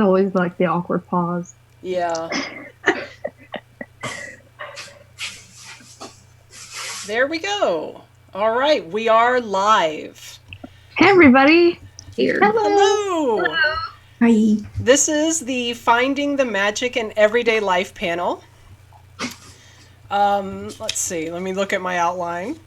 always like the awkward pause. Yeah. There we go. All right, we are live. Hey, everybody. Here. Hello. Hello. Hi. This is the Finding the Magic in Everyday Life panel. Let's see. Let me look at my outline.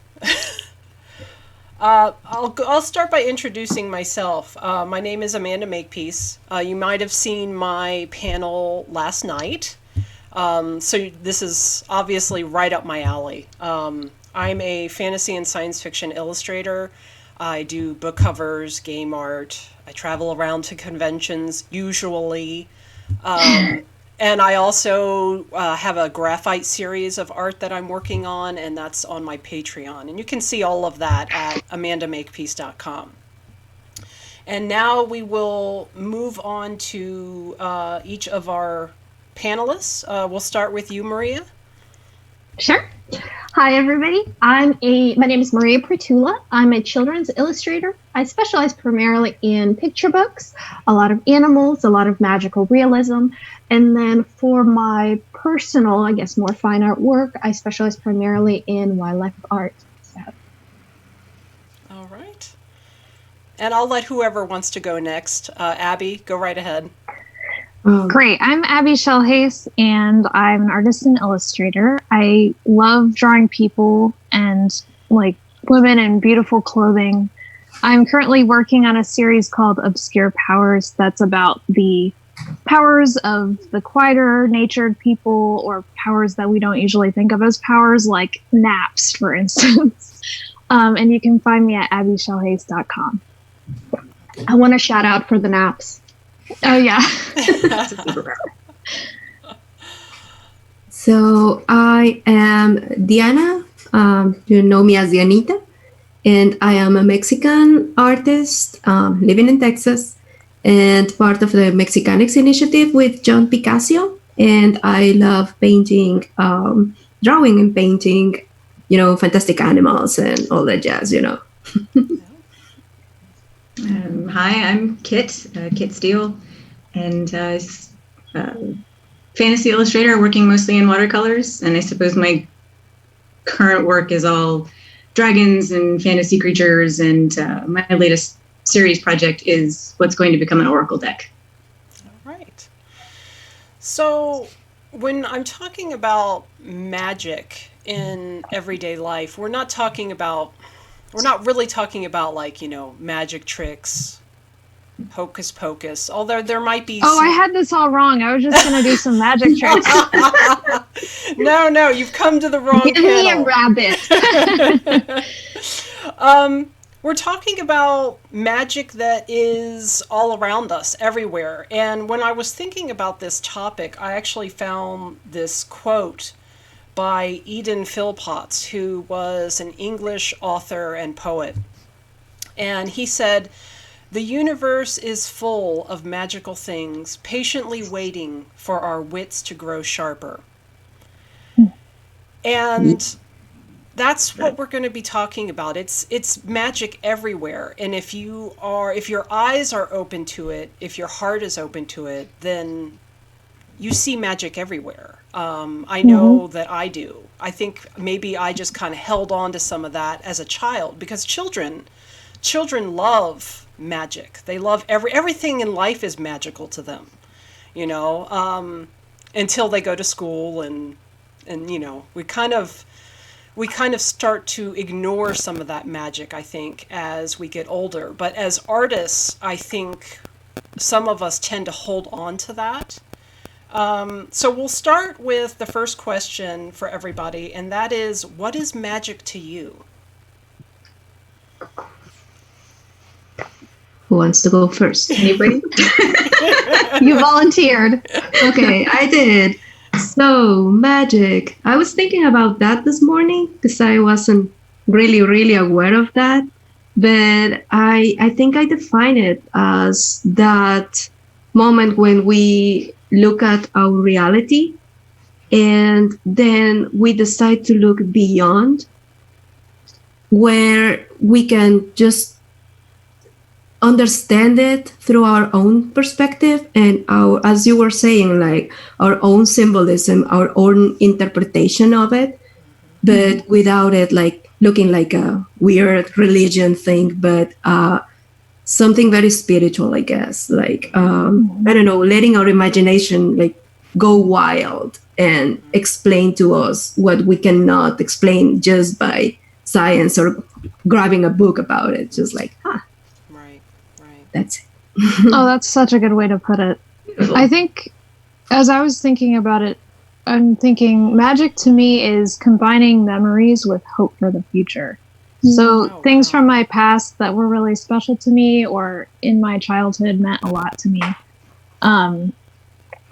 I'll start by introducing myself. My name is Amanda Makepeace. You might have seen my panel last night. So this is obviously right up my alley. I'm a fantasy and science fiction illustrator. I do book covers, game art. I travel around to conventions, usually. And I also have a graphite series of art that I'm working on, and that's on my Patreon. And you can see all of that at amandamakepeace.com. And now we will move on to each of our panelists. We'll start with you, Mariya. Sure. Hi, everybody. My name is Mariya Prytula. I'm a children's illustrator. I specialize primarily in picture books, a lot of animals, a lot of magical realism. And then for my personal, I guess, more fine art work, I specialize primarily in wildlife art. So. All right. And I'll let whoever wants to go next. Abby, go right ahead. Great. I'm Abbi Schellhase, and I'm an artist and illustrator. I love drawing people and like women in beautiful clothing. I'm currently working on a series called Obscure Powers that's about the powers of the quieter natured people, or powers that we don't usually think of as powers, like naps, for instance. And you can find me at abbischellhase.com. I want to shout out for the naps. Oh, yeah. So I am Diana. You know me as Dianita. And I am a Mexican artist living in Texas and part of the Mexicanics Initiative with John Picasso. And I love painting, drawing and painting, fantastic animals and all that jazz, Hi, I'm Kit Steele, and fantasy illustrator working mostly in watercolors. And I suppose my current work is all dragons and fantasy creatures. And my latest series project is what's going to become an oracle deck. All right. So when I'm talking about magic in everyday life, we're not really talking about like, magic tricks, hocus pocus, although there might be I had this all wrong. I was just going to do some magic tricks. No, you've come to the wrong Give panel. me a rabbit. We're talking about magic that is all around us, everywhere. And when I was thinking about this topic, I actually found this quote by Eden Philpotts, who was an English author and poet. And he said, "The universe is full of magical things, patiently waiting for our wits to grow sharper." And that's what we're going to be talking about. It's magic everywhere. And if your eyes are open to it, if your heart is open to it, then you see magic everywhere. I know that I do. I think maybe I just kind of held on to some of that as a child, because children love magic. They love everything in life is magical to them, until they go to school and we kind of start to ignore some of that magic, I think, as we get older. But as artists, I think some of us tend to hold on to that. So we'll start with the first question for everybody, and that is, what is magic to you? Who wants to go first? Anybody? You volunteered. Okay, I did. So, magic. I was thinking about that this morning because I wasn't really aware of that. But I think I define it as that moment when we look at our reality and then we decide to look beyond, where we can just understand it through our own perspective and our, as you were saying, like our own symbolism, our own interpretation of it, but without it like looking like a weird religion thing, but something very spiritual, I guess. Like I don't know, letting our imagination like go wild and explain to us what we cannot explain just by science or grabbing a book about it. Just like, Right. that's it. Oh, that's such a good way to put it. I think as I was thinking about it, I'm thinking magic to me is combining memories with hope for the future. So things from my past that were really special to me or in my childhood meant a lot to me.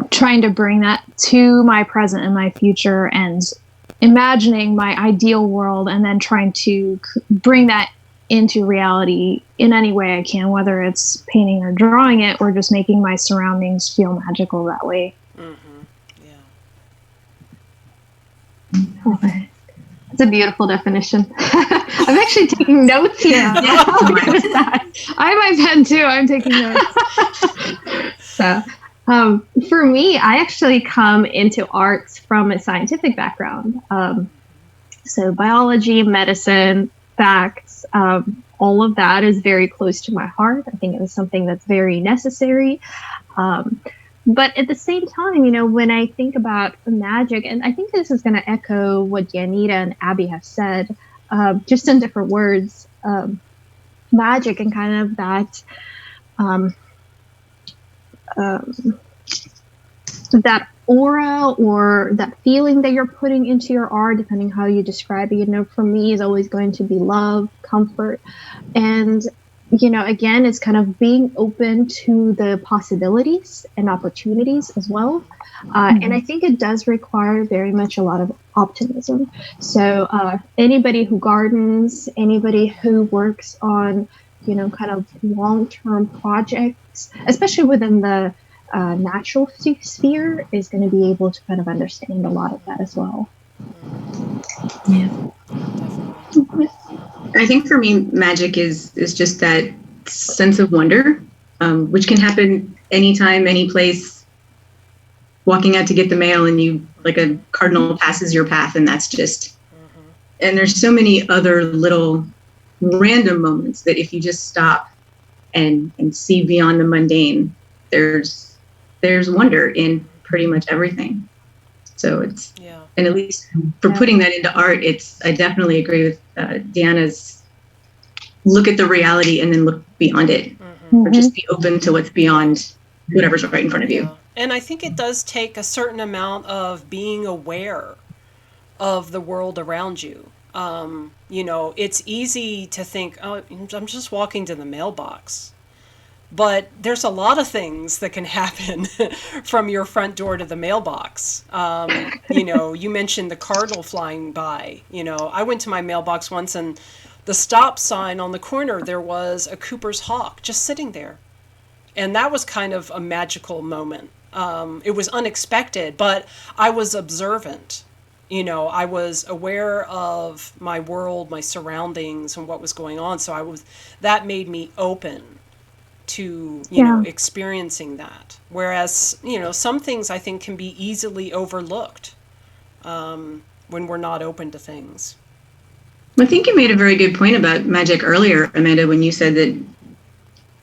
Trying to bring that to my present and my future and imagining my ideal world and then trying to bring that into reality in any way I can, whether it's painting or drawing it or just making my surroundings feel magical that way. Yeah. It's a beautiful definition. I'm actually taking notes here. I have my pen too. I'm taking notes. So, for me, I actually come into arts from a scientific background. So biology, medicine, facts, all of that is very close to my heart. I think it was something that's very necessary. But at the same time, you know, when I think about magic, and I think this is going to echo what Dianita and Abbi have said, just in different words, magic and kind of that that aura or that feeling that you're putting into your art, depending how you describe it, you know, for me is always going to be love, comfort, and you know, again, it's kind of being open to the possibilities and opportunities as well. And I think it does require very much a lot of optimism. So anybody who gardens, anybody who works on, you know, kind of long-term projects, especially within the natural sphere, is going to be able to kind of understand a lot of that as well. Yeah. I think for me, magic is just that sense of wonder, which can happen anytime, any place. Walking out to get the mail and you, like a cardinal passes your path, and that's just, and there's so many other little random moments that if you just stop and see beyond the mundane, there's wonder in pretty much everything. So it's, and at least for putting that into art, I definitely agree with Deanna's look at the reality and then look beyond it, or just be open to what's beyond whatever's right in front of you. And I think it does take a certain amount of being aware of the world around you. You know, it's easy to think, oh, I'm just walking to the mailbox. But there's a lot of things that can happen from your front door to the mailbox. You know, you mentioned the cardinal flying by. You know, I went to my mailbox once and the stop sign on the corner, there was a Cooper's hawk just sitting there. And that was kind of a magical moment. It was unexpected, but I was observant. You know, I was aware of my world, my surroundings, and what was going on. So that made me open to, you know, experiencing that. Whereas, you know, some things I think can be easily overlooked when we're not open to things. I think you made a very good point about magic earlier, Amanda, when you said that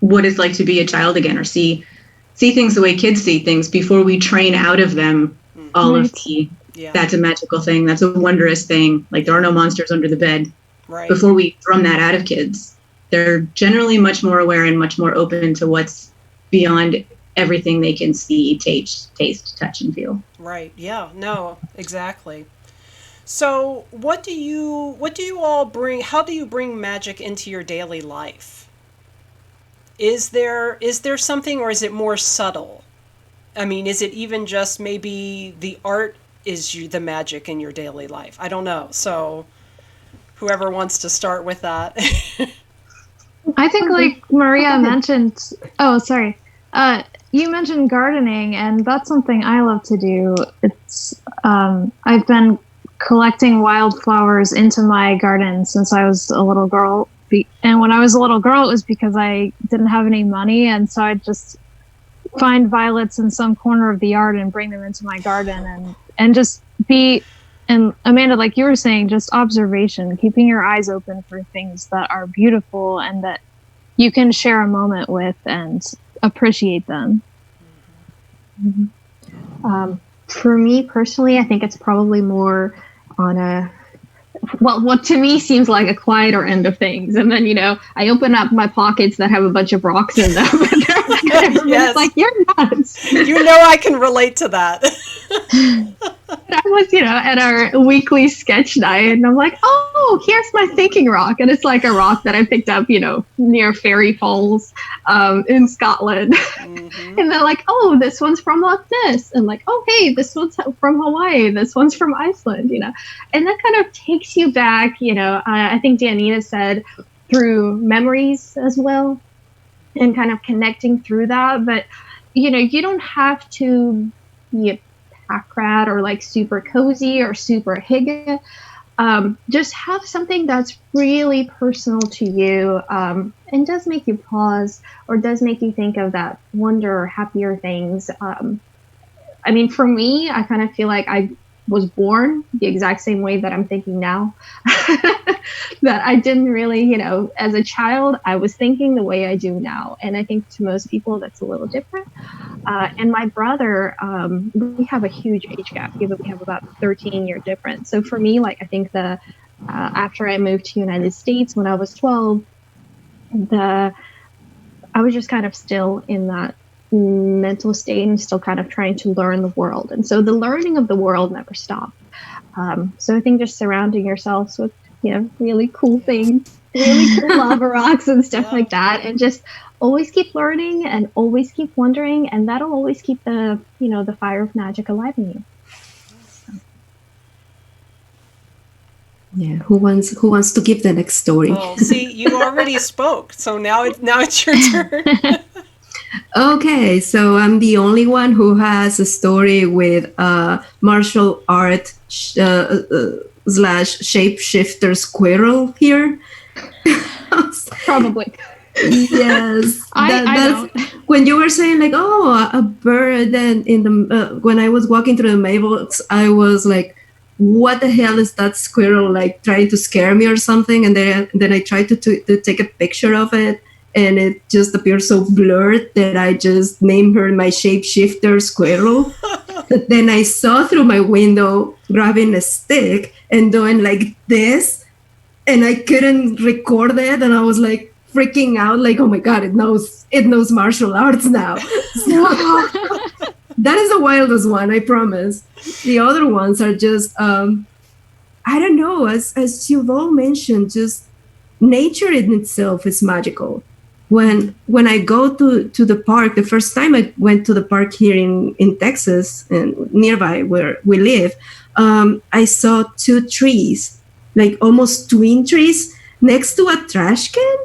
what it's like to be a child again, or see things the way kids see things before we train out of them all of the, that's a magical thing, that's a wondrous thing, like there are no monsters under the bed. Right. Before we drum that out of kids, they're generally much more aware and much more open to what's beyond everything they can see, taste, touch, and feel. Right. Yeah. No, exactly. So what do you all bring, how do you bring magic into your daily life? Is there something, or is it more subtle? I mean, is it even just maybe the art is the magic in your daily life? I don't know. So whoever wants to start with that. I think like Mariya mentioned, you mentioned gardening, and that's something I love to do. It's, I've been collecting wildflowers into my garden since I was a little girl, And when I was a little girl, it was because I didn't have any money, and so I'd just find violets in some corner of the yard and bring them into my garden and just be. And Amanda, like you were saying, just observation, keeping your eyes open for things that are beautiful and that you can share a moment with and appreciate them. Mm-hmm. For me personally, I think it's probably more on a, well, what to me seems like a quieter end of things. And then, I open up my pockets that have a bunch of rocks in them. And yes. It's like, you're nuts. I can relate to that. I was, at our weekly sketch night, and I'm like, oh, here's my thinking rock. And it's like a rock that I picked up, near Fairy Falls in Scotland. Mm-hmm. And they're like, oh, this one's from Loch Ness. And like, oh, hey, this one's from Hawaii. This one's from Iceland, And that kind of takes you back, I think Dianita said, through memories as well, and kind of connecting through that. But, you don't have to be a pack rat or like super cozy or super hygge. Just have something that's really personal to you, and does make you pause or does make you think of that wonder or happier things. I mean, for me, I kind of feel like I was born the exact same way that I'm thinking now. That I didn't really, as a child, I was thinking the way I do now. And I think to most people, that's a little different. And my brother, we have a huge age gap. We have about 13-year difference. So for me, like, I think after I moved to the United States when I was 12, I was just kind of still in that mental state and still kind of trying to learn the world. And so the learning of the world never stopped. So I think just surrounding yourselves with, really cool things, really cool lava rocks and stuff like that. And just always keep learning and always keep wondering. And that'll always keep the fire of magic alive in you. So. Yeah, who wants to give the next story? Oh, see, you already spoke, so now it's your turn. Okay, so I'm the only one who has a story with martial art / shapeshifter squirrel here. Probably. Yes. I when you were saying like, oh, a bird, and when I was walking through the mailbox, I was like, what the hell is that squirrel, like trying to scare me or something? And then I tried to take a picture of it, and it just appeared so blurred that I just named her my shapeshifter squirrel. But then I saw through my window grabbing a stick and doing like this, and I couldn't record it, and I was like freaking out, like, oh my god, it knows martial arts now. So, that is the wildest one, I promise. The other ones are just I don't know, as you've all mentioned, just nature in itself is magical. When I go to the park, the first time I went to the park here in Texas and nearby where we live, I saw 2 trees, like almost twin trees next to a trash can.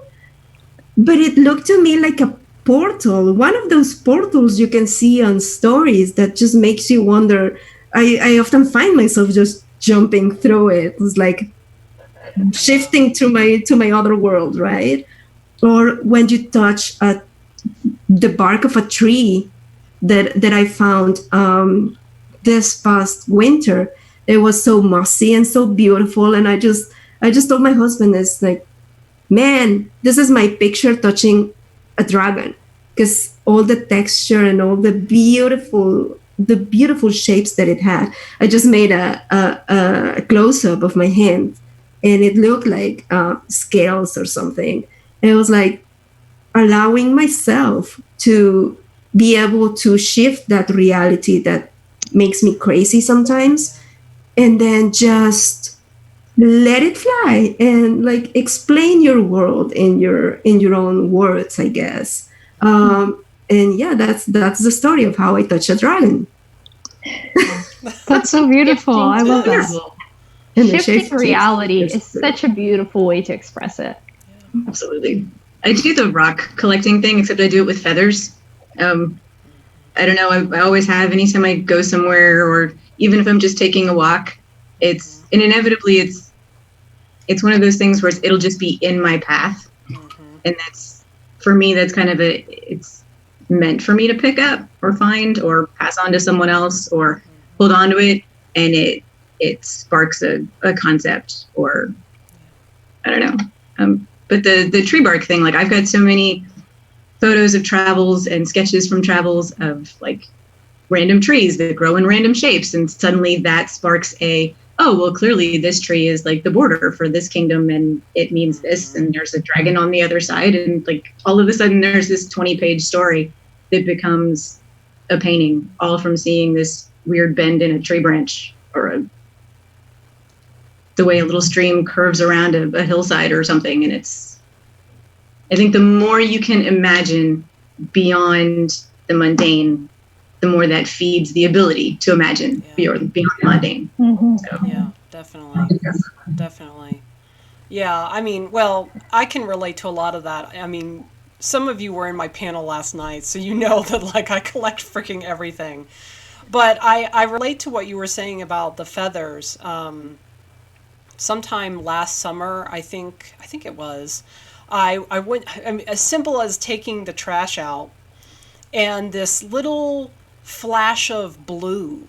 But it looked to me like a portal, one of those portals you can see on stories that just makes you wonder. I often find myself just jumping through it. It's like shifting to my other world, right? Or when you touch the bark of a tree that I found this past winter, it was so mossy and so beautiful. And I just told my husband, it's like, man, this is my picture touching a dragon, because all the texture and all the beautiful shapes that it had. I just made a close-up of my hand, and it looked like scales or something. It was like allowing myself to be able to shift that reality that makes me crazy sometimes, and then just let it fly and like explain your world in your own words, I guess. And yeah, that's the story of how I touch a dragon. That's so beautiful. I love that. And shifting reality is such a beautiful way to express it. Absolutely. I do the rock collecting thing, except I do it with feathers. I don't know. I always have. Anytime I go somewhere, or even if I'm just taking a walk, it's it's one of those things where it'll just be in my path. And that's, for me, that's kind of it's meant for me to pick up or find or pass on to someone else or hold on to it. And it sparks a concept, or I don't know. But the tree bark thing, like I've got so many photos of travels and sketches from travels of like random trees that grow in random shapes. And suddenly that sparks oh, well, clearly this tree is like the border for this kingdom and it means this. And there's a dragon on the other side. And like all of a sudden there's this 20-page story that becomes a painting, all from seeing this weird bend in a tree branch or the way a little stream curves around a hillside or something. And I think the more you can imagine beyond the mundane, the more that feeds the ability to imagine beyond the mundane. So. Yeah, definitely. Yeah, I mean, well, I can relate to a lot of that. I mean, some of you were in my panel last night, so you know that like I collect freaking everything. But I relate to what you were saying about the feathers. Sometime last summer, I think it was, I went, I mean, as simple as taking the trash out, and this little flash of blue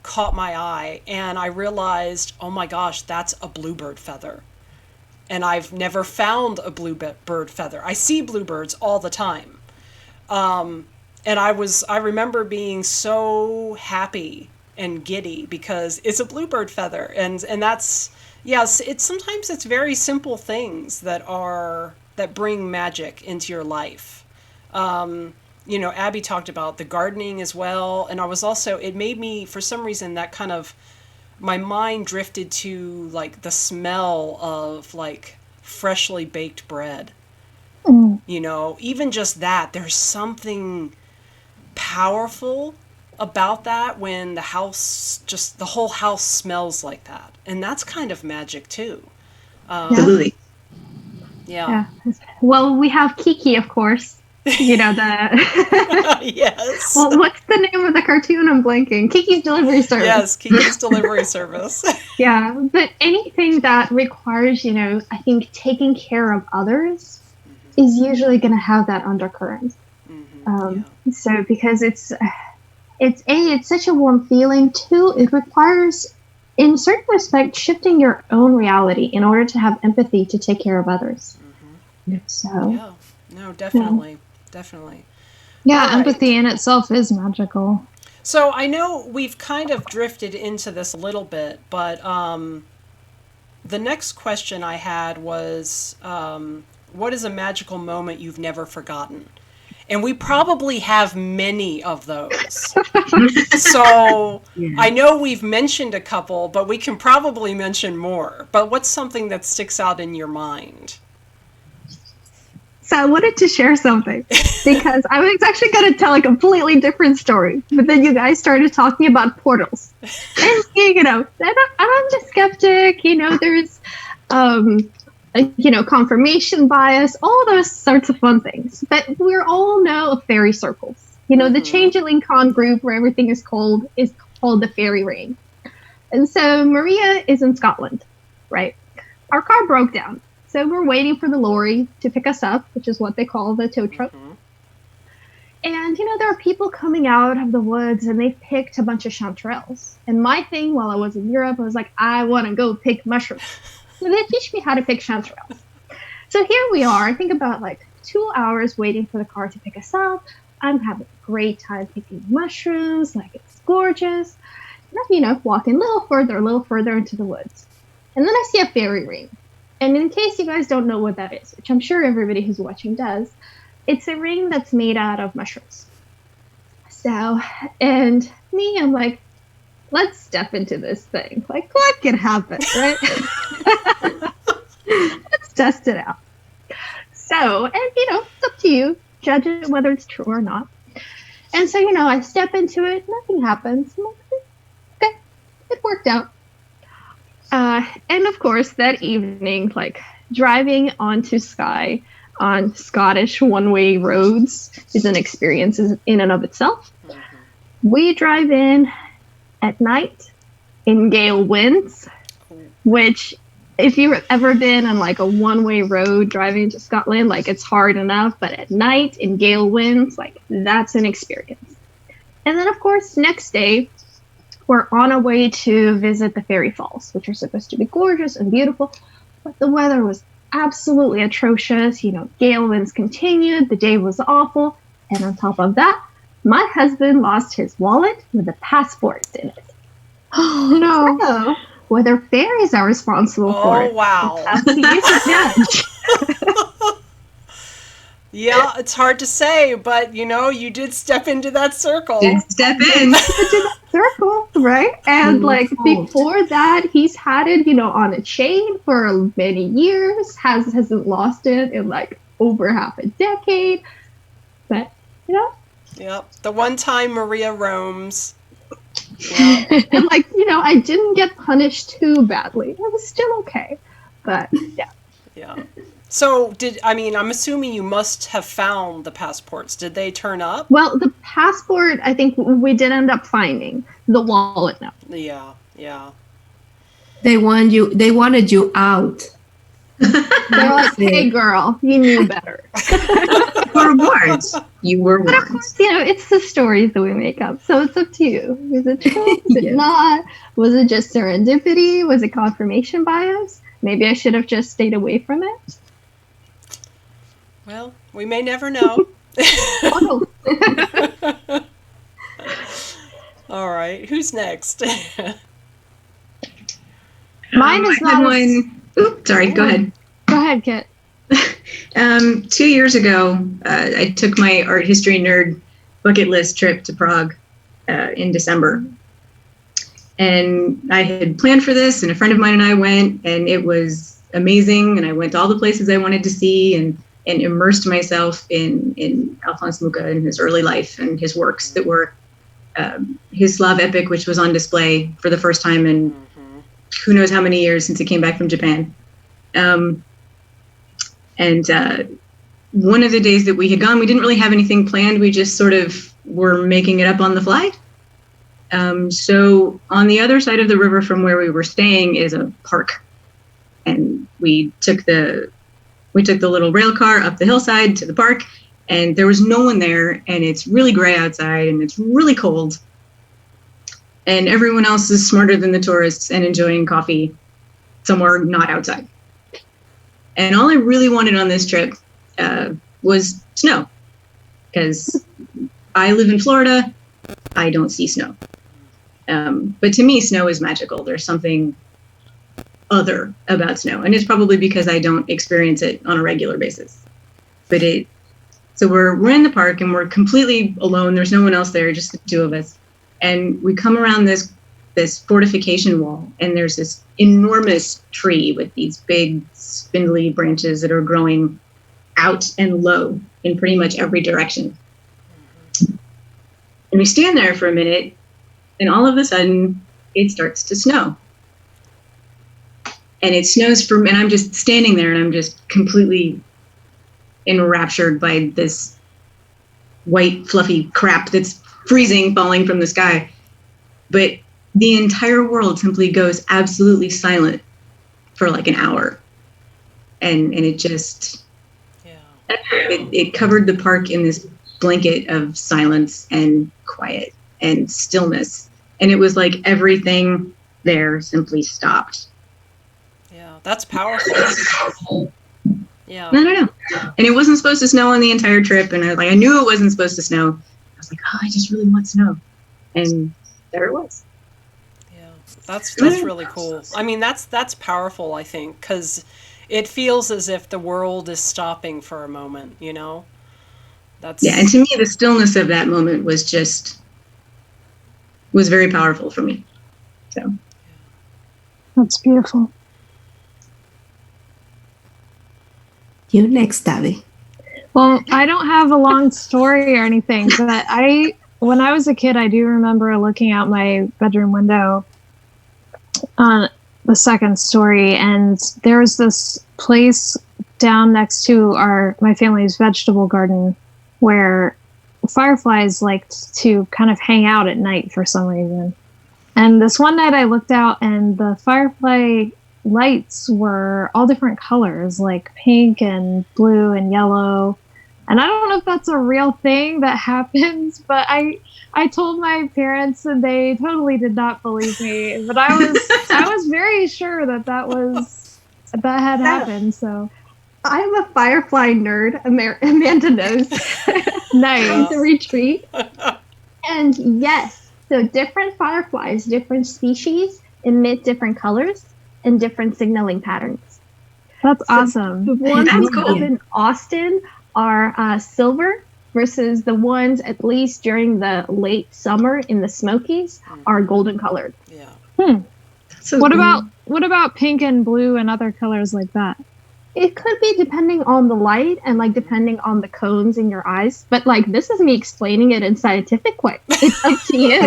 caught my eye, and I realized, oh my gosh, that's a bluebird feather. And I've never found a bluebird feather. I see bluebirds all the time. And I remember being so happy and giddy because it's a bluebird feather. And that's, yes, sometimes it's very simple things that bring magic into your life. You know, Abbi talked about the gardening as well. And I was also, it made me, for some reason, that kind of, my mind drifted to like the smell of like freshly baked bread. You know, even just that, there's something powerful about that when the whole house smells like that. And that's kind of magic too. Absolutely. Yeah. Well, we have Kiki, of course. You know, Yes. Well, what's the name of the cartoon? I'm blanking. Kiki's Delivery Service. Yes, Kiki's Delivery Service. Yeah, but anything that requires, you know, I think taking care of others is usually going to have that undercurrent. So because it's such a warm feeling. Two, it requires, in certain respect, shifting your own reality in order to have empathy to take care of others. So yeah, no, definitely. Definitely. Yeah, empathy in itself is magical. So I know we've kind of drifted into this a little bit, but the next question I had was, what is a magical moment you've never forgotten? And we probably have many of those. So I know we've mentioned a couple, but we can probably mention more. But what's something that sticks out in your mind? So I wanted to share something because I was actually going to tell a completely different story, but then you guys started talking about portals. And, you know, I'm just skeptic, you know, there's, you know, confirmation bias, all those sorts of fun things. But we all know of fairy circles. You know, the Changeling Con group where everything is called the Fairy Ring. And so Mariya is in Scotland, right? Our car broke down. So we're waiting for the lorry to pick us up, which is what they call the tow truck. And, you know, there are people coming out of the woods and they've picked a bunch of chanterelles. And my thing while I was in Europe, I was like, I want to go pick mushrooms. So they teach me how to pick chanterelles. So here we are, I think about like 2 hours waiting for the car to pick us up. I'm having a great time picking mushrooms, like it's gorgeous. And I'm, you know, walking a little further into the woods. And then I see a fairy ring. And in case you guys don't know what that is, which I'm sure everybody who's watching does, it's a ring that's made out of mushrooms. So, and me, I'm like, let's step into this thing. Like, what can happen, right? Let's test it out. So, and you know, it's up to you. Judge it whether it's true or not. And so, you know, I step into it, nothing happens. I'm like, okay, it worked out. And of course, that evening, like driving onto Skye on Scottish one-way roads is an experience in and of itself. We drive in at night in gale winds, which if you've ever been on like a one-way road driving to Scotland, like it's hard enough, but at night in gale winds, like that's an experience. And then of course, next day, we're on our way to visit the fairy falls, which are supposed to be gorgeous and beautiful, but the weather was absolutely atrocious. You know, gale winds continued, the day was awful, and on top of that, my husband lost his wallet with a passport in it. Oh no. So, whether fairies are responsible for it. Oh, wow. It's up to you to judge. Yeah, it's hard to say, but you know, you did step into that circle. Did step in. Circle, right? And like before that, he's had it, you know, on a chain for many years, hasn't lost it in like over half a decade. But you know, Yep. The one time Mariya roams. and like, you know, I didn't get punished too badly. It was still okay. But yeah. Yeah. So I'm assuming you must have found the passports. Did they turn up? Well, the passport, I think we did end up finding. The wallet, no. Yeah, yeah. They wanted you out. They're like, hey girl, you knew better. You were warned. You were But of warned. course, you know, it's the stories that we make up. So it's up to you. Is it true? Is it Yes. not? Was it just serendipity? Was it confirmation bias? Maybe I should have just stayed away from it. Well, we may never know. Oh. All right. Who's next? Mine is I had not. one. Oops, sorry. Go ahead. Go ahead, Kit. 2 years ago, I took my art history nerd bucket list trip to Prague in December. And I had planned for this, and a friend of mine and I went, and it was amazing. And I went to all the places I wanted to see and immersed myself in Alphonse Mucha and his early life and his works that were his Slav epic, which was on display for the first time in who knows how many years since it came back from Japan. And one of the days that we had gone, we didn't really have anything planned. We just sort of were making it up on the fly. So on the other side of the river from where we were staying is a park. And we took the little rail car up the hillside to the park, and there was no one there, and it's really gray outside, and it's really cold. And everyone else is smarter than the tourists and enjoying coffee somewhere not outside. And all I really wanted on this trip was snow, because I live in Florida. I don't see snow. But to me, snow is magical. There's something other about snow, and it's probably because I don't experience it on a regular basis. But so we're in the park, and we're completely alone. There's no one else there, just the two of us. And we come around this fortification wall, and there's this enormous tree with these big spindly branches that are growing out and low in pretty much every direction. And we stand there for a minute, and all of a sudden it starts to snow. And it snows and I'm just standing there, and I'm just completely enraptured by this white fluffy crap that's freezing, falling from the sky. But the entire world simply goes absolutely silent for like an hour. And it just, it covered the park in this blanket of silence and quiet and stillness. And it was like everything there simply stopped. Yeah, that's powerful. Yeah. I don't know. And it wasn't supposed to snow on the entire trip. And I knew it wasn't supposed to snow. I was like, oh, I just really want snow. And there it was. Yeah, that's really cool. I mean, that's powerful, I think, because it feels as if the world is stopping for a moment, you know? Yeah, and to me, the stillness of that moment was very powerful for me. So That's beautiful. You next, Abby. Well, I don't have a long story or anything, but when I was a kid, I do remember looking out my bedroom window on the second story, and there was this place down next to my family's vegetable garden where fireflies liked to kind of hang out at night for some reason. And this one night I looked out, and the firefly lights were all different colors, like pink and blue and yellow. And I don't know if that's a real thing that happens, but I told my parents and they totally did not believe me. But I was very sure that had happened. So I'm a firefly nerd. Amanda knows. nice. The retreat. And yes, so different fireflies, different species emit different colors and different signaling patterns. That's awesome. The ones That's we cool. have in Austin are silver versus the ones, at least during the late summer in the Smokies, are golden colored. Yeah. So What about pink and blue and other colors like that? It could be depending on the light and like depending on the cones in your eyes. But like this is me explaining it in scientific way. It's up to you.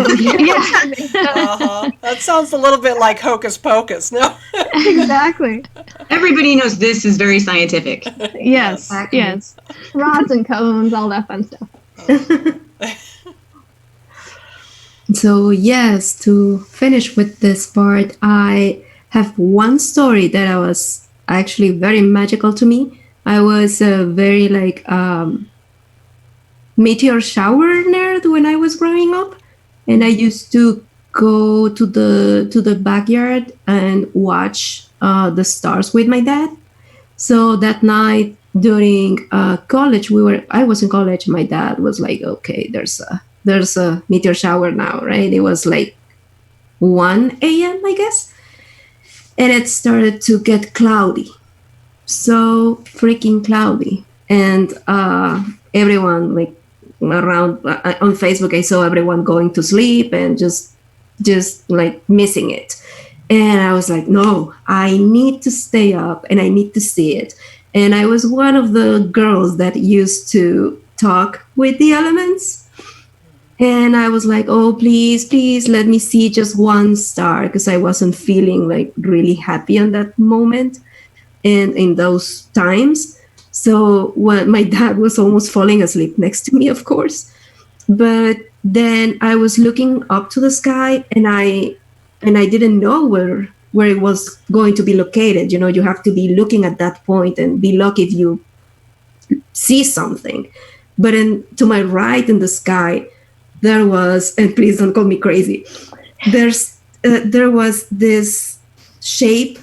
That sounds a little bit like hocus pocus. No. Exactly. everybody knows this is very scientific. Yes. Exactly. Yes. Rods and cones, all that fun stuff. So yes, to finish with this part, I have one story that I was actually very magical to me. I was a very meteor shower nerd when I was growing up, and I used to go to the backyard and watch the stars with my dad. So that night during college, I was in college. My dad was like, "Okay, there's a meteor shower now, right?" It was like 1 a.m., I guess, and it started to get cloudy, so freaking cloudy, and everyone like around on Facebook, I saw everyone going to sleep and just like missing it. And I was like, no, I need to stay up and I need to see it. And I was one of the girls that used to talk with the elements. And I was like, oh, please let me see just one star, because I wasn't feeling like really happy on that moment and in those times. So when my dad was almost falling asleep next to me, of course. But then I was looking up to the sky, and I didn't know where it was going to be located. You know, you have to be looking at that point and be lucky if you see something. But to my right in the sky, there was, and please don't call me crazy, there was this shape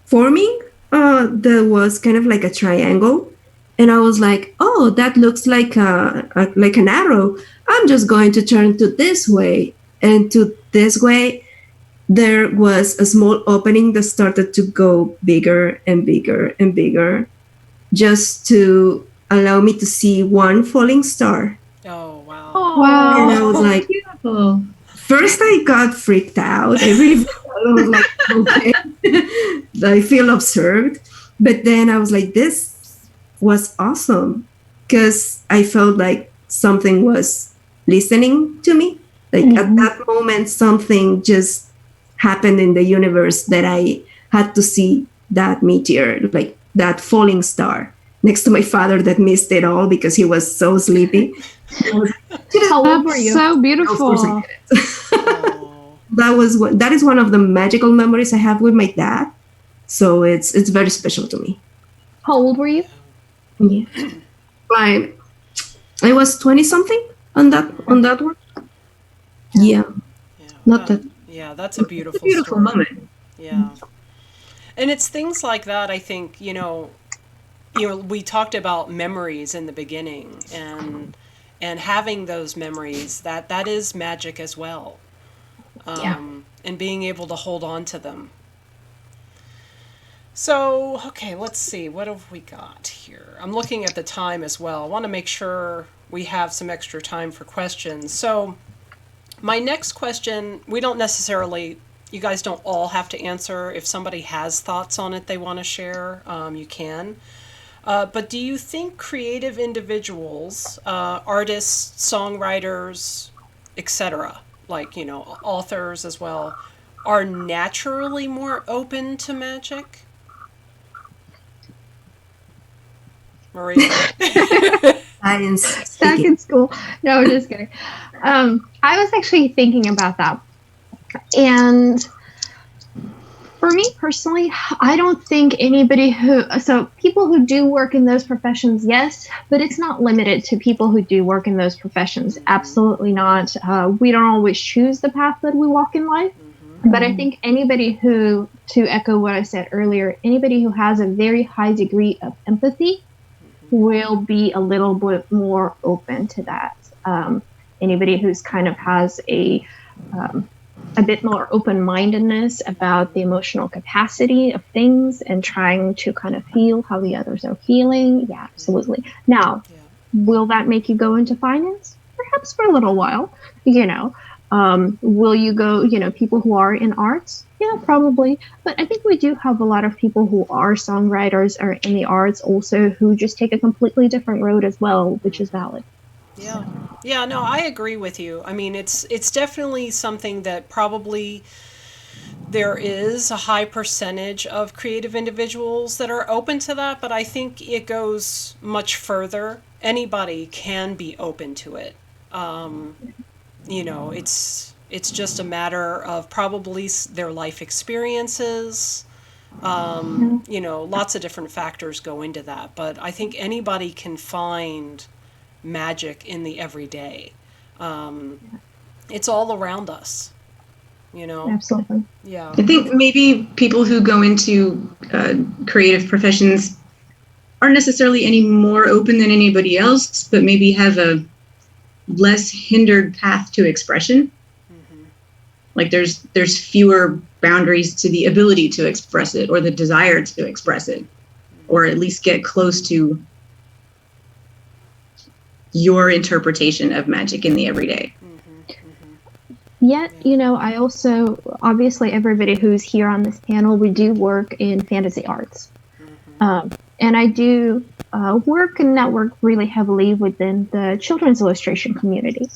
forming that was kind of like a triangle. And I was like, oh, that looks like an arrow. I'm just going to turn to this way. And to this way, there was a small opening that started to go bigger and bigger and bigger, just to allow me to see one falling star. Oh, wow. Wow. And I was like, Beautiful. first I got freaked out. I really I was like, okay, I feel observed. But then I was like, this was awesome, because I felt like something was listening to me. Like at that moment, something just happened in the universe that I had to see that meteor, like that falling star, next to my father that missed it all because he was so sleepy. How old were you? So Of beautiful. course I did it. Oh. That is one of the magical memories I have with my dad. So it's very special to me. How old were you? Yeah. I was 20 something on that one. Yeah. Yeah, Not that. Yeah, that's a beautiful, Beautiful story. moment. Yeah. And it's things like that, I think, we talked about memories in the beginning, and having those memories, that is magic as well. And being able to hold on to them. So, okay, let's see. What have we got here? I'm looking at the time as well. I want to make sure we have some extra time for questions. So, my next question, we don't necessarily, you guys don't all have to answer. If somebody has thoughts on it they want to share, you can. But do you think creative individuals, artists, songwriters, etc., like, authors as well, are naturally more open to magic? Mariya? Science. Back in school. No, I'm just kidding. I was actually thinking about that. And For me personally, I don't think anybody so people who do work in those professions, yes, but it's not limited to people who do work in those professions. Absolutely not. We don't always choose the path that we walk in life. But I think anybody who, to echo what I said earlier, anybody who has a very high degree of empathy will be a little bit more open to that. Anybody who's kind of has a bit more open-mindedness about the emotional capacity of things and trying to kind of feel how the others are feeling. Yeah, absolutely. Now, will that make you go into finance? Perhaps for a little while, will you go, people who are in arts? Yeah, probably. But I think we do have a lot of people who are songwriters or in the arts also who just take a completely different road as well, which is valid. Yeah. Yeah, no, I agree with you. I mean, it's definitely something that probably there is a high percentage of creative individuals that are open to that, but I think it goes much further. Anybody can be open to it. It's just a matter of probably their life experiences. Lots of different factors go into that, but I think anybody can find magic in the everyday. It's all around us, Absolutely. Yeah. I think maybe people who go into creative professions aren't necessarily any more open than anybody else, but maybe have a less hindered path to expression. Like there's fewer boundaries to the ability to express it or the desire to express it, or at least get close to your interpretation of magic in the everyday. Yet, I also, obviously everybody who's here on this panel, we do work in fantasy arts. And I do work and network really heavily within the children's illustration community.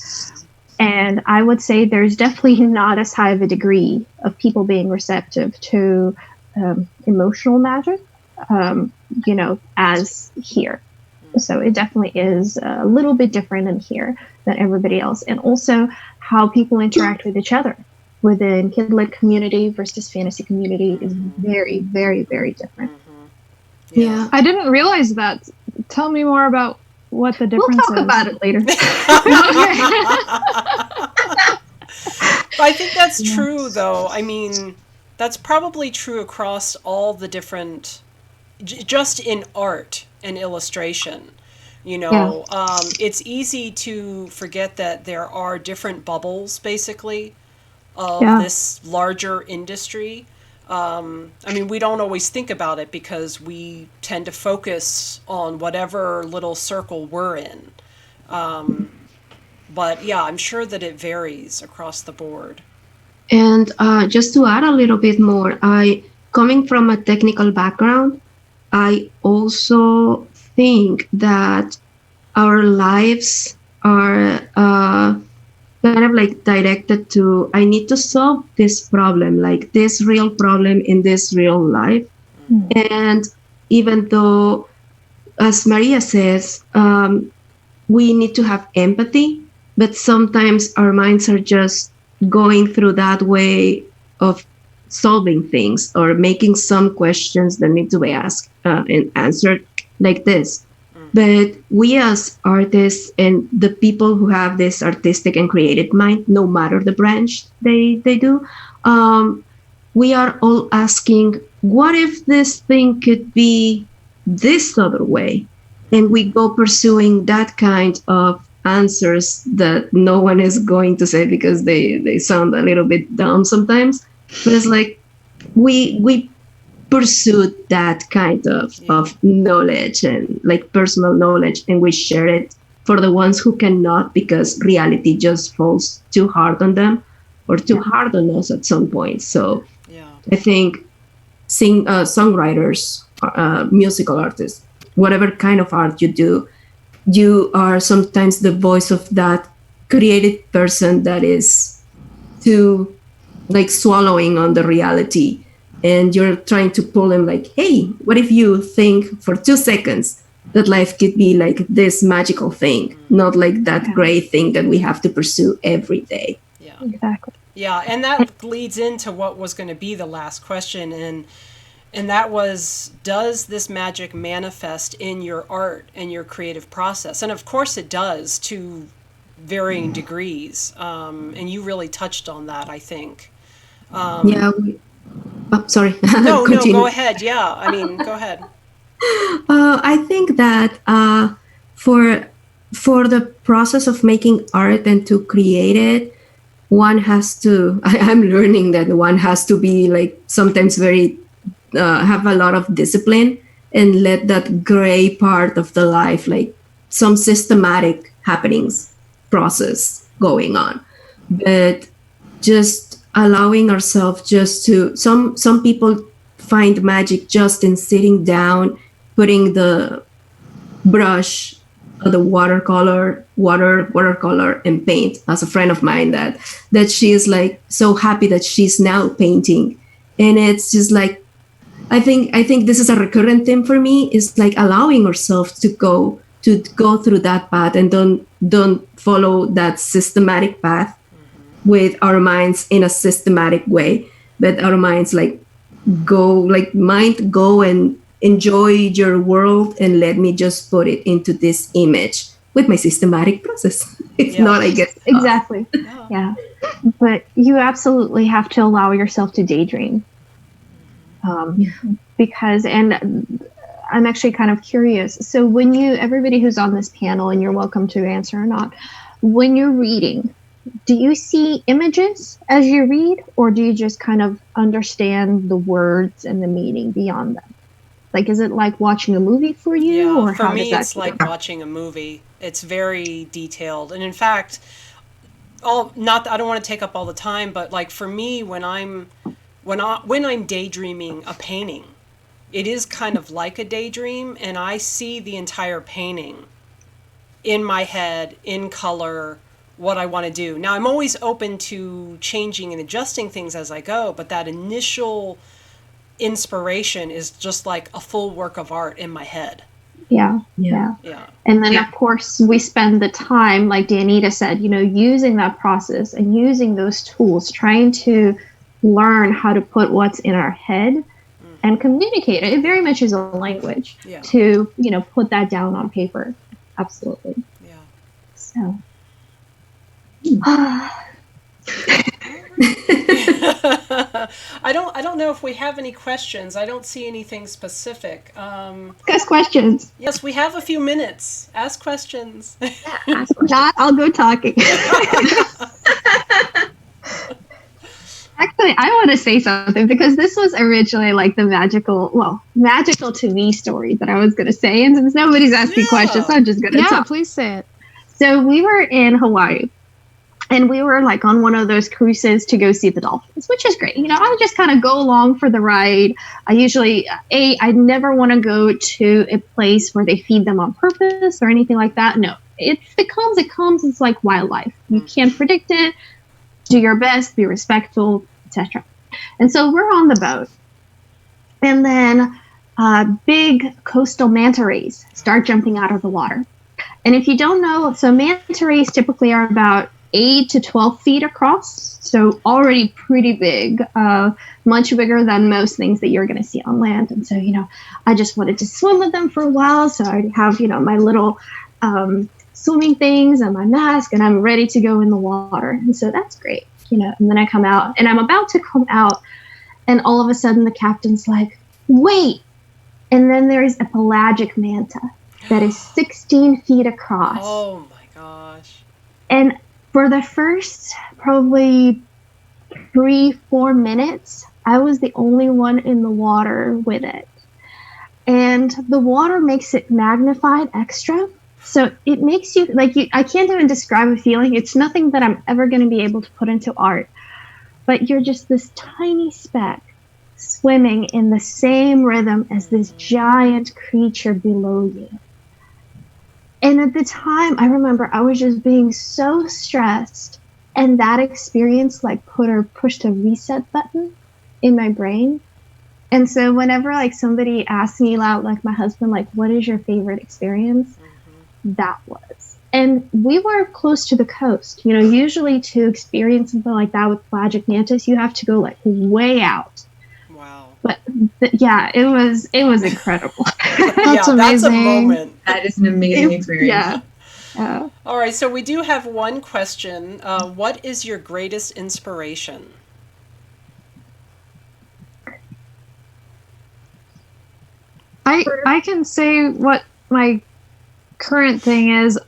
And I would say there's definitely not as high of a degree of people being receptive to emotional magic, as here. So it definitely is a little bit different in here than everybody else. And also how people interact with each other within kid-lit community versus fantasy community is very, very, very different. Yeah. I didn't realize that. Tell me more about what the difference is. We'll talk about it later. I think that's true, though. I mean, that's probably true across all the different, just in art and illustration. It's easy to forget that there are different bubbles, basically, of this larger industry. We don't always think about it because we tend to focus on whatever little circle we're in. But yeah, I'm sure that it varies across the board. And just to add a little bit more, coming from a technical background, I also think that our lives are kind of like directed to, I need to solve this problem, like this real problem in this real life. And even though, as Mariya says, we need to have empathy, but sometimes our minds are just going through that way of solving things or making some questions that need to be asked and answered like this. But we as artists and the people who have this artistic and creative mind, no matter the branch they do, we are all asking, what if this thing could be this other way? And we go pursuing that kind of answers that no one is going to say because they sound a little bit dumb sometimes. But it's like we pursued that kind of knowledge and like personal knowledge, and we share it for the ones who cannot because reality just falls too hard on them or too hard on us at some point. So I think songwriters, musical artists, whatever kind of art you do, you are sometimes the voice of that creative person that is too like swallowing on the reality. And you're trying to pull them like, hey, what if you think for 2 seconds that life could be like this magical thing, not like that gray thing that we have to pursue every day. Yeah. Exactly. Yeah, and that leads into what was going to be the last question, and that was, does this magic manifest in your art and your creative process? And of course it does, to varying degrees. And you really touched on that, I think. Sorry. No, go ahead. Yeah, I mean, go ahead. I think that for the process of making art and to create it, one has to, I'm learning that one has to be like sometimes very, have a lot of discipline and let that gray part of the life, like some systematic happenings process going on. But just allowing ourselves just to, some people find magic just in sitting down, putting the brush, the watercolor and paint. As a friend of mine that she is like so happy that she's now painting, and it's just like I think this is a recurrent theme for me, is like allowing ourselves to go through that path and don't follow that systematic path with our minds in a systematic way, but our minds like go and enjoy your world and let me just put it into this image with my systematic process. It's not, I guess. Exactly. Yeah. But you absolutely have to allow yourself to daydream. Because, and I'm actually kind of curious. So when everybody who's on this panel, and you're welcome to answer or not, when you're reading, do you see images as you read, or do you just kind of understand the words and the meaning beyond them? Like, is it like watching a movie for you, or for how me, does that it's like watching a movie. It's very detailed, and in fact, I don't want to take up all the time, but like for me, when I'm daydreaming a painting, it is kind of like a daydream, and I see the entire painting in my head, in color, what I want to do. Now, I'm always open to changing and adjusting things as I go, but that initial inspiration is just like a full work of art in my head. Yeah. And then of course we spend the time, like Dianita said, using that process and using those tools, trying to learn how to put what's in our head and communicate it. It very much is a language to, put that down on paper. Absolutely. Yeah. So I don't know if we have any questions. I don't see anything specific. Ask questions. Yes, we have a few minutes. Ask questions. Not, I'll go talking. Actually, I want to say something, because this was originally like the magical to me story that I was going to say. And since nobody's asking questions, I'm just going to talk. Yeah, please say it. So we were in Hawaii, and we were like on one of those cruises to go see the dolphins, which is great. I would just kind of go along for the ride. I usually, I never want to go to a place where they feed them on purpose or anything like that. No, if it comes. It's like wildlife. You can't predict it. Do your best, be respectful, etc. And so we're on the boat, and then big coastal manta rays start jumping out of the water. And if you don't know, so manta rays typically are about 8 to 12 feet across, so already pretty big, much bigger than most things that you're going to see on land. And so, I just wanted to swim with them for a while, so I already have, my little swimming things and my mask, and I'm ready to go in the water. And so that's great, and then I come out, and I'm about to come out, and all of a sudden the captain's like, wait. And then there's a pelagic manta that is 16 feet across. Oh my gosh. And for the first probably 3-4 minutes, I was the only one in the water with it. And the water makes it magnified extra. So it makes you, I can't even describe a feeling. It's nothing that I'm ever going to be able to put into art. But you're just this tiny speck swimming in the same rhythm as this giant creature below you. And at the time, I remember I was just being so stressed. And that experience pushed a reset button in my brain. And so whenever somebody asks me out, like my husband, what is your favorite experience? That was. And we were close to the coast. You know, usually to experience something like that with pelagic mantis, you have to go like way out. Wow. But yeah, it was incredible. That's amazing. That's a moment. That is an amazing experience. Yeah. All right, so we do have one question. What is your greatest inspiration? I can say what my current thing is.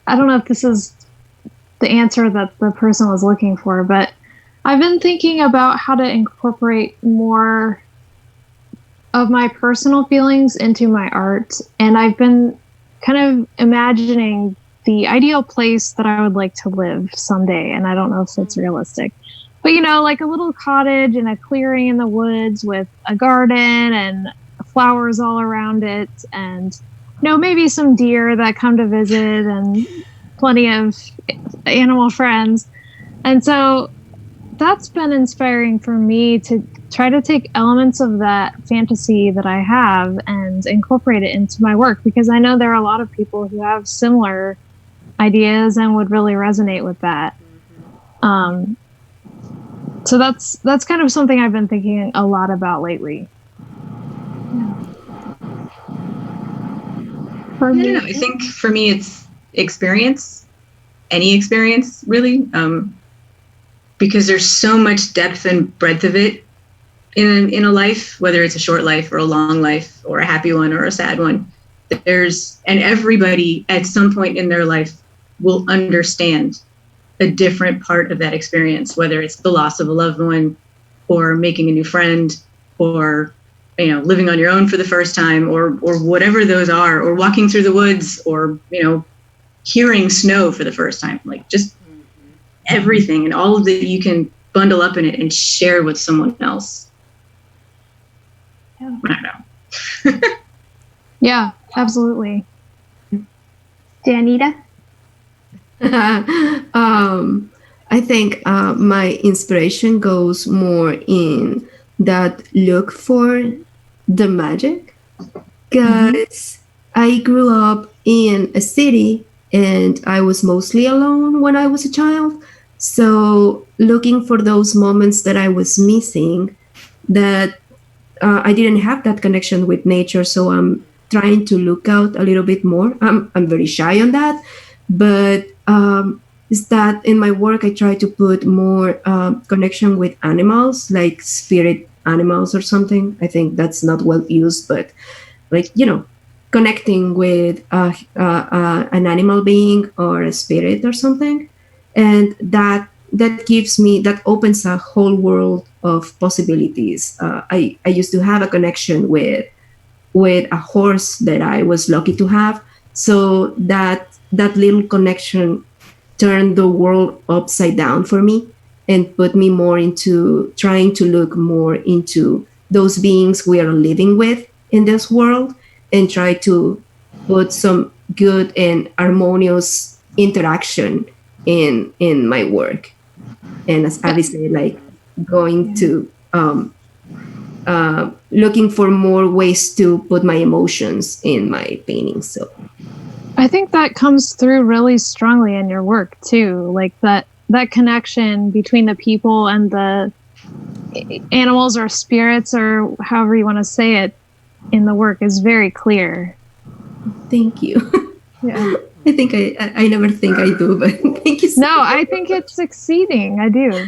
I don't know if this is the answer that the person was looking for, but I've been thinking about how to incorporate more of my personal feelings into my art. And I've been kind of imagining the ideal place that I would like to live someday. And I don't know if it's realistic. But, you know, like a little cottage in a clearing in the woods with a garden and flowers all around it. And, you know, maybe some deer that come to visit and plenty of animal friends. And so that's been inspiring for me to try to take elements of that fantasy that I have and incorporate it into my work, because I know there are a lot of people who have similar ideas and would really resonate with that. So that's kind of something I've been thinking a lot about lately. For me, I think for me it's experience, any experience really, because there's so much depth and breadth of it in a life, whether it's a short life or a long life or a happy one or a sad one. And everybody at some point in their life will understand a different part of that experience, whether it's the loss of a loved one or making a new friend or, you know, living on your own for the first time or whatever those are, or walking through the woods or, you know, hearing snow for the first time, like just everything and all of that you can bundle up in it and share with someone else. Yeah. I don't know. Yeah, absolutely. Dianita? I think my inspiration goes more in that look for the magic, because I grew up in a city and I was mostly alone when I was a child. So looking for those moments that I was missing, that I didn't have that connection with nature. So I'm trying to look out a little bit more. I'm very shy on that, but is that in my work I try to put more connection with animals, like spirit animals or something. I think that's not well used, but like, you know, connecting with an animal being or a spirit or something, and that gives me, that opens a whole world of possibilities. I used to have a connection with a horse that I was lucky to have, so that little connection turned the world upside down for me and put me more into trying to look more into those beings we are living with in this world and try to put some good and harmonious interaction in my work. And as Abbi said, like going to looking for more ways to put my emotions in my paintings. So I think that comes through really strongly in your work too, like that connection between the people and the animals or spirits or however you want to say it in the work is very clear. Thank you. Yeah. I think I never think I do, but thank you so much. No, I think it's succeeding. I do.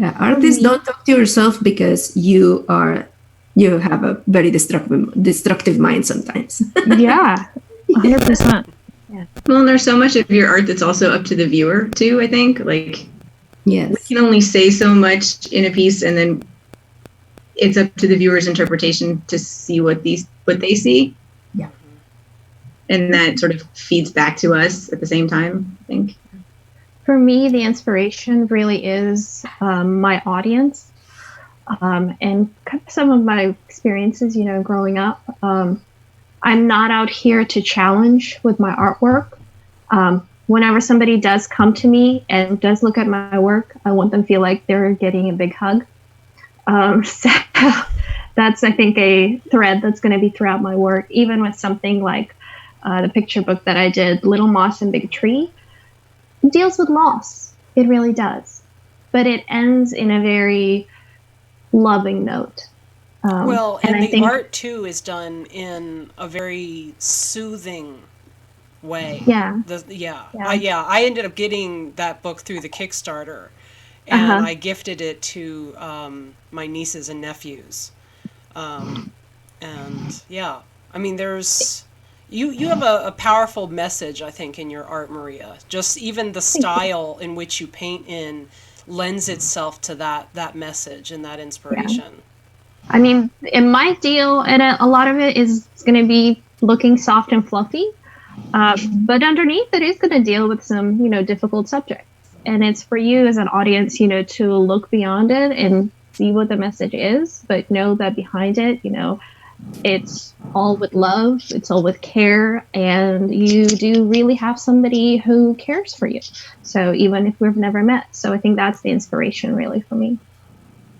Yeah, artists, don't talk to yourself because you have a very destructive mind sometimes. Yeah, 100%. Yeah. Well, and there's so much of your art that's also up to the viewer too, I think. Like, yes, we can only say so much in a piece, and then it's up to the viewer's interpretation to see what they see. Yeah. And that sort of feeds back to us at the same time, I think. For me, the inspiration really is my audience and kind of some of my experiences, you know, growing up. I'm not out here to challenge with my artwork. Whenever somebody does come to me and does look at my work, I want them to feel like they're getting a big hug. So that's, I think, a thread that's going to be throughout my work, even with something like the picture book that I did, Little Moss and Big Tree, deals with loss. It really does. But it ends in a very loving note. Well, and I the think art too is done in a very soothing way. Yeah. I ended up getting that book through the Kickstarter, and I gifted it to my nieces and nephews. And yeah, I mean, there's you have a powerful message, I think, in your art, Mariya. Just even the style in which you paint in lends itself to that message and that inspiration. I mean, in my deal, and a lot of it is going to be looking soft and fluffy, but underneath it is going to deal with some, difficult subjects. And it's for you as an audience, to look beyond it and see what the message is, but know that behind it, it's all with love, it's all with care, and you do really have somebody who cares for you. So even if we've never met. So I think that's the inspiration really for me.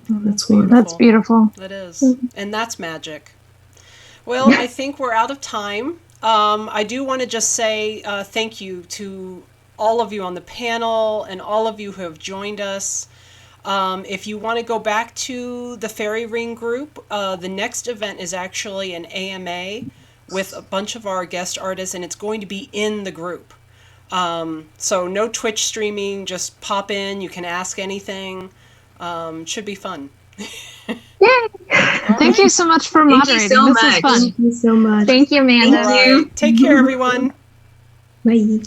That's beautiful. That's beautiful. That is. And that's magic. Well, I think we're out of time. I do want to just say thank you to all of you on the panel and all of you who have joined us. If you want to go back to the Fairy Ring group, the next event is actually an AMA with a bunch of our guest artists, and it's going to be in the group. So no Twitch streaming, just pop in, you can ask anything. Should be fun. Yay! Thank you so much for moderating. This is fun. Thank you so much. Thank you, Amanda. Thank you. Take care, everyone. Bye.